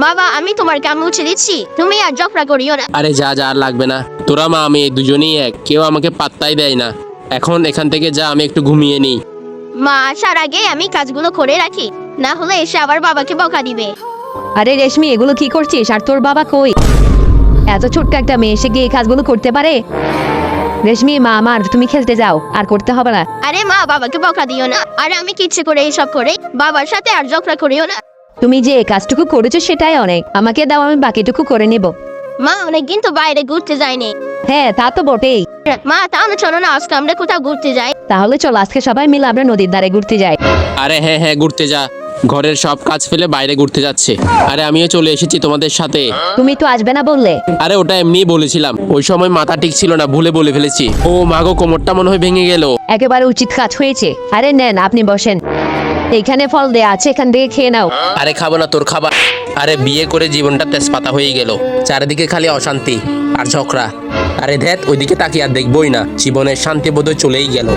বাবা আমি তোমার কাম মুছে দিচ্ছি, তুমি আর ঝগড়া করিও না। আরে যা যা, আর লাগবে না। তোরা মা আমি দুজনেই এক, কেউ আমাকে পাত্তাই দেয় না। এখন এখান থেকে যা, আমি একটু ঘুমিয়ে নিই। মা আসার আগে আমি কাজগুলো করে রাখি, না হলে এসে আবার বাবাকে বকা দিবে। আরে রেশমি, এগুলো কি করছিস? আর তোর বাবা কই? এত ছোট্ট একটা মেয়ে এসে গিয়ে এই কাজগুলো করতে পারে? রেশমি, মা আমার, তুমি খেলতে যাও, আর করতে হবে না। আরে মা বাবাকে বকা দিও না, আর আমি কিচ্ছে করে এইসব করে বাবার সাথে আর ঝগড়া করিও না। তুমি যে কাজটুকু করেছো সেটাই অনেক, আমাকে দাও, আমি বাকিটুকু করে নেব। মা অনেকদিন তো বাইরে ঘুরতে যায়নি। হ্যাঁ তা তো বটেই। মা তাহলে চলো না আজকে আমরা কোথাও ঘুরতে যাই। তাহলে চল আজকে সবাই মিলে আমরা নদীর ধারে ঘুরতে যাই। আরে হ্যাঁ হ্যাঁ, ঘুরতে যা। ঘরের সব কাজ ফেলে বাইরে ঘুরতে যাচ্ছে। আরে আমিও চলে এসেছি তোমাদের সাথে। তুমি তো আসবে না বললে। আরে ওটা এমনিই বলেছিলাম, ওই সময় মাথা ঠিক ছিল না, ভুলে বলে ফেলেছি। ও মাগো, কোমরটা মনে হয় ভেঙে গেল। একেবারে উচিত কাজ হয়েছে। আরে নেন, আপনি বসেন, এখানে ফল দেয়া আছে, এখান থেকে খেয়ে নাও। আরে খাবো না, তোর খাবার। আরে বিয়ে করে জীবনটা তেজপাতা হয়ে গেল, চারিদিকে খালি অশান্তি আর ঝগড়া। আরে ধ্যাত, ওইদিকে তাকিয়ে আর দেখবই না, জীবনের শান্তি বোধহয় চলেই গেল।